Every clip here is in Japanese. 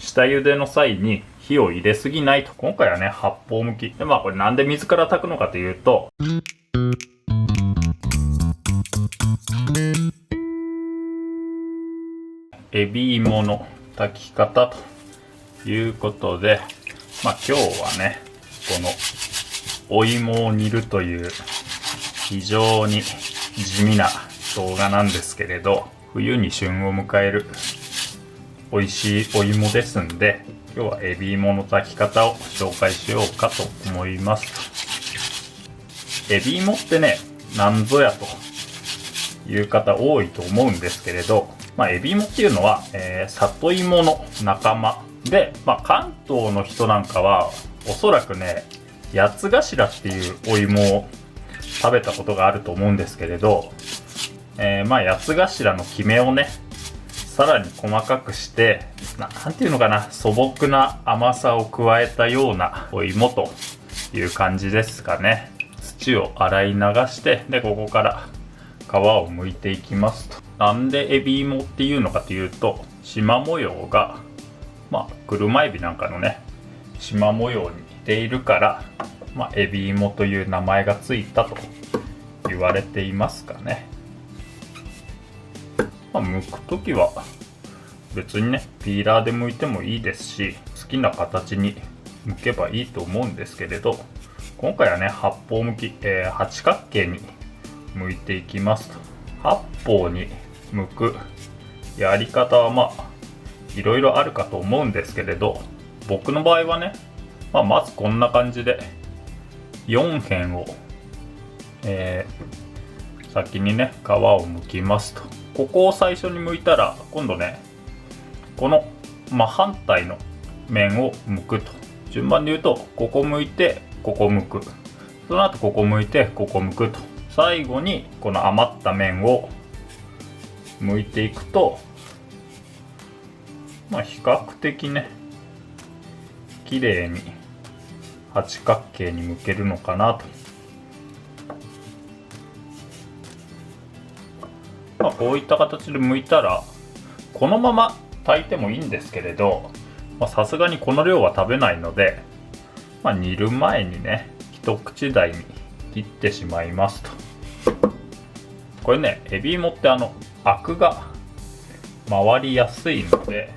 下茹での際に火を入れすぎないと。今回はね、八方向きで、これなんで水から炊くのかというと、エビ芋の炊き方ということで、今日はね、このお芋を煮るという非常に地味な動画なんですけれど、冬に旬を迎える美味しいお芋ですんで、今日はエビ芋の炊き方を紹介しようかと思います。エビ芋ってね、なんぞやという方多いと思うんですけれど、エビ芋っていうのは、里芋の仲間で、関東の人なんかはおそらくね、八つ頭っていうお芋を食べたことがあると思うんですけれど、八つ頭のキメをね、さらに細かくして、なんていうのかな、素朴な甘さを加えたようなお芋という感じですかね。土を洗い流して、でここから皮を剥いていきますと。なんでエビ芋っていうのかというと、縞模様が車エビなんかのね、縞模様に似ているから、エビ芋という名前がついたと言われていますかね。剥くときは別にね、ピーラーで剥いてもいいですし、好きな形に剥けばいいと思うんですけれど、今回はね、八方剥き、八角形に剥いていきますと。八方に剥くやり方はいろいろあるかと思うんですけれど、僕の場合はね、まずこんな感じで4辺を、先にね、皮を剥きますと。ここを最初に剥いたら、今度ね、この、反対の面を剥くと。順番で言うと、ここ剥いてここ剥く、その後ここ剥いてここ剥くと、最後にこの余った面を剥いていくと、比較的ね、綺麗に八角形に剥けるのかなと。こういった形で剥いたら、このまま炊いてもいいんですけれど、さすがにこの量は食べないので、煮る前にね、一口大に切ってしまいますと。これね、エビ芋ってアクが回りやすいので、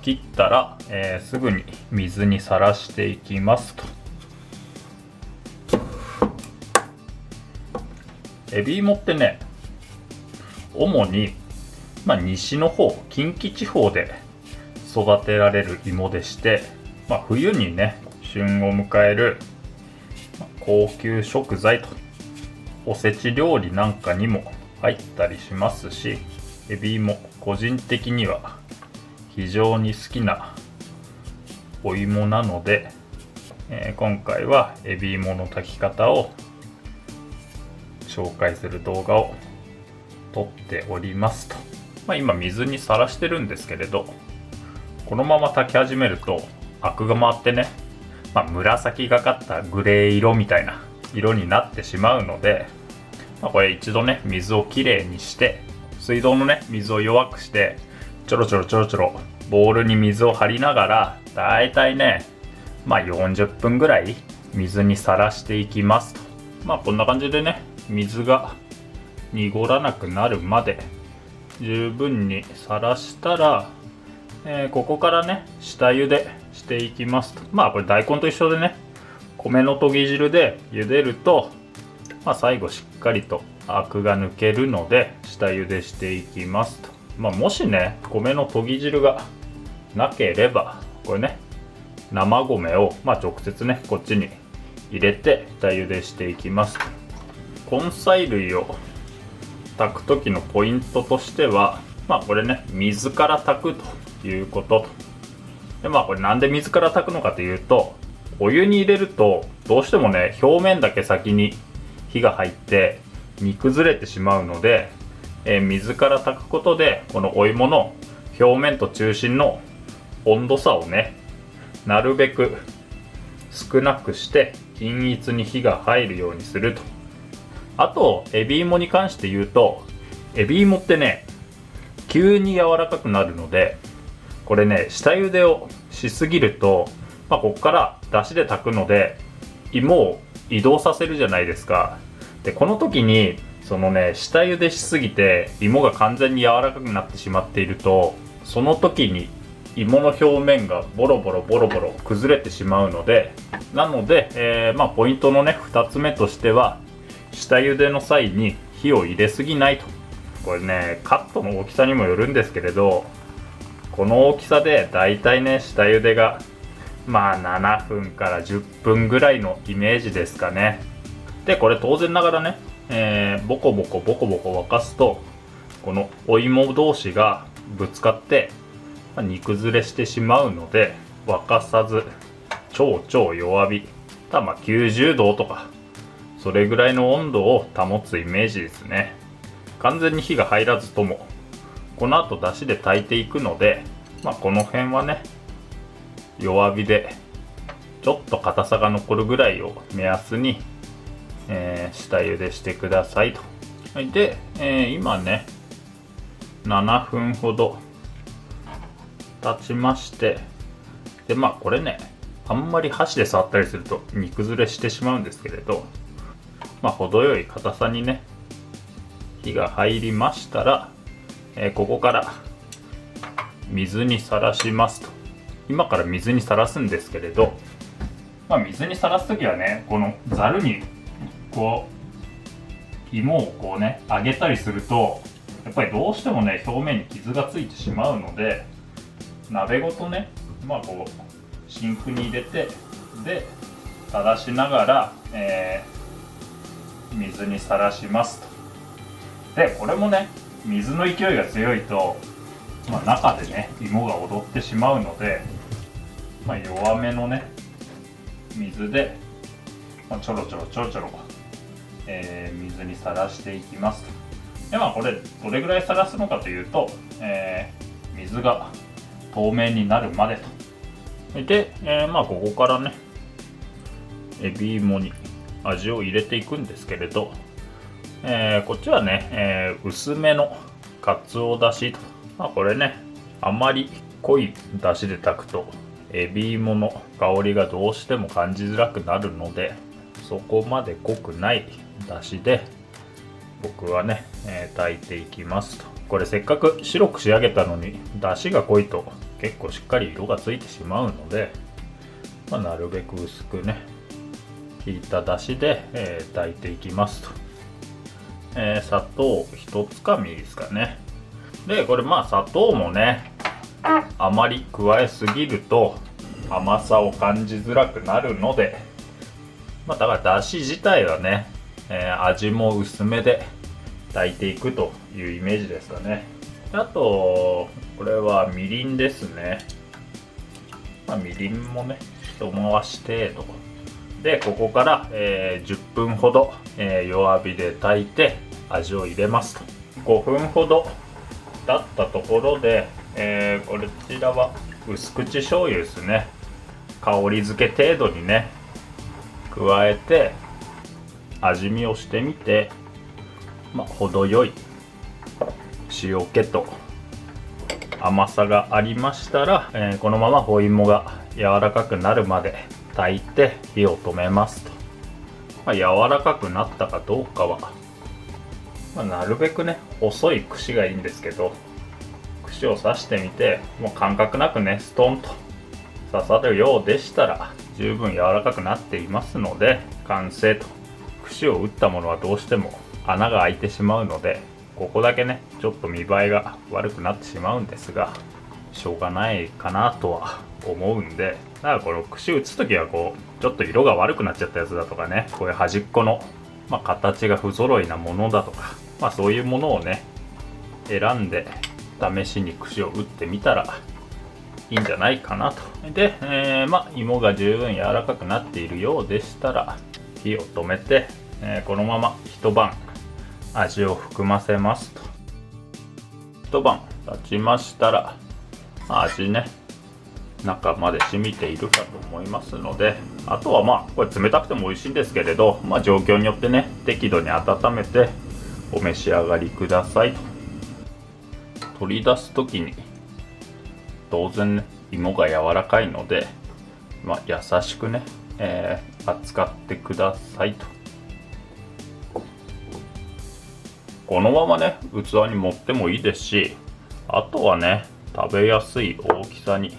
切ったら、すぐに水にさらしていきますと。エビ芋ってね、主に、西の方、近畿地方で育てられる芋でして、冬にね、旬を迎える高級食材と、おせち料理なんかにも入ったりしますし、エビ芋個人的には非常に好きなお芋なので、今回はエビ芋の炊き方を紹介する動画を撮っておりますと。今水にさらしてるんですけれど、このまま炊き始めるとアクが回ってね、紫がかったグレー色みたいな色になってしまうので、これ一度ね、水をきれいにして、水道のね、水を弱くして、ちょろちょろボウルに水を張りながら、だいたいね、40分ぐらい水にさらしていきますと。こんな感じでね、水が濁らなくなるまで十分にさらしたら、ここからね、下茹でしていきますと。これ大根と一緒でね、米のとぎ汁で茹でると、最後しっかりとアクが抜けるので、下茹でしていきますと。もしね、米のとぎ汁がなければ、これね、生米を直接ね、こっちに入れて下茹でしていきますと。根菜類を炊く時のポイントとしては、これね、水から炊くということと。でこれなんで水から炊くのかというと、お湯に入れるとどうしてもね、表面だけ先に火が入って煮崩れてしまうので、水から炊くことでこのお芋の表面と中心の温度差をね、なるべく少なくして均一に火が入るようにすると。あとエビ芋に関して言うと、エビ芋ってね、急に柔らかくなるので、これね、下茹でをしすぎると、ここから出汁で炊くので芋を移動させるじゃないですか。でこの時にそのね、下茹でしすぎて芋が完全に柔らかくなってしまっていると、その時に芋の表面がボロボロ崩れてしまうので、なので、ポイントのね2つ目としては、下茹での際に火を入れすぎないと。これね、カットの大きさにもよるんですけれど、この大きさでだいたいね、下茹でが7分から10分ぐらいのイメージですかね。でこれ当然ながらね、ボコボコ沸かすと、このお芋同士がぶつかって煮崩れしてしまうので、沸かさず超弱火、90度とかそれぐらいの温度を保つイメージですね。完全に火が入らずともこの後出汁で炊いていくので、この辺はね弱火でちょっと硬さが残るぐらいを目安に、下茹でしてくださいと。で、今ね7分ほど経ちまして、でこれね、あんまり箸で触ったりすると煮崩れしてしまうんですけれど、程よい硬さにね火が入りましたら、ここから水にさらしますと。今から水にさらすんですけれど、水にさらす時はね、このざるにこう芋をこうね揚げたりすると、やっぱりどうしてもね表面に傷がついてしまうので、鍋ごとねこうシンクに入れて、で垂らしながら、水にさらしますと。でこれもね、水の勢いが強いと、中でね芋が踊ってしまうので、弱めのね水で、ちょろちょろ、水にさらしていきますと。でこれどれぐらいさらすのかというと、水が透明になるまでと。で、ここからねエビ芋に味を入れていくんですけれど、こっちはね、薄めのかつおだしと。これね、あまり濃いだしで炊くとエビ芋の香りがどうしても感じづらくなるので、そこまで濃くないだしで僕はね、炊いていきますと。これせっかく白く仕上げたのにだしが濃いと結構しっかり色がついてしまうので、なるべく薄くねひいただしで、炊いていきますと。砂糖1つかみですかね。でこれ砂糖もねあまり加えすぎると甘さを感じづらくなるので、だからだし自体はね、味も薄めで炊いていくというイメージですかね。あとこれはみりんですね。みりんもね一回し程度で、ここから、10分ほど、弱火で炊いて味を入れますと。5分ほど経ったところで、こちらは薄口醤油ですね。香り付け程度にね加えて味見をしてみて、程よい塩気と甘さがありましたら、このままお芋が柔らかくなるまで炊いて火を止めますと。柔らかくなったかどうかは、なるべくね細い串がいいんですけど、串を刺してみてもう感覚なくねストンと刺さるようでしたら十分柔らかくなっていますので完成と。串を打ったものはどうしても穴が開いてしまうので、ここだけねちょっと見栄えが悪くなってしまうんですが、しょうがないかなとは思うんで、だからこの串打つ時はこうちょっと色が悪くなっちゃったやつだとかね、こういう端っこの、形が不揃いなものだとか、そういうものをね選んで試しに串を打ってみたらいいんじゃないかなと。で、芋が十分柔らかくなっているようでしたら火を止めて、このまま一晩味を含ませますと。一晩経ちましたら、味ね中まで染みているかと思いますので、あとはこれ冷たくても美味しいんですけれど、状況によってね適度に温めてお召し上がりくださいと。取り出す時に当然ね芋が柔らかいので、優しくね、扱ってくださいと。このままね器に盛ってもいいですし、あとはね食べやすい大きさに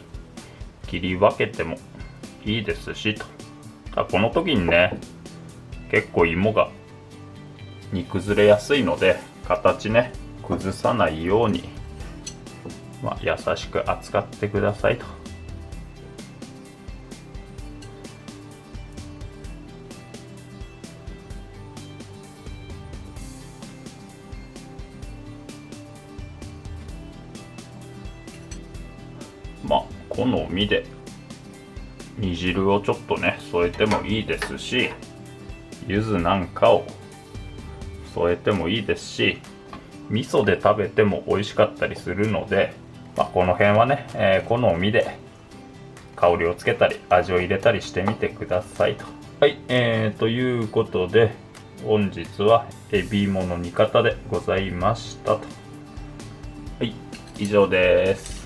切り分けてもいいですしと。この時にね結構芋が煮崩れやすいので、形ね崩さないように、優しく扱ってくださいと。好みで煮汁をちょっとね添えてもいいですし、柚子なんかを添えてもいいですし、味噌で食べても美味しかったりするので、この辺はね、好みで香りをつけたり味を入れたりしてみてくださいと。はい、ということで本日はエビ芋の煮方でございましたと。はい、以上です。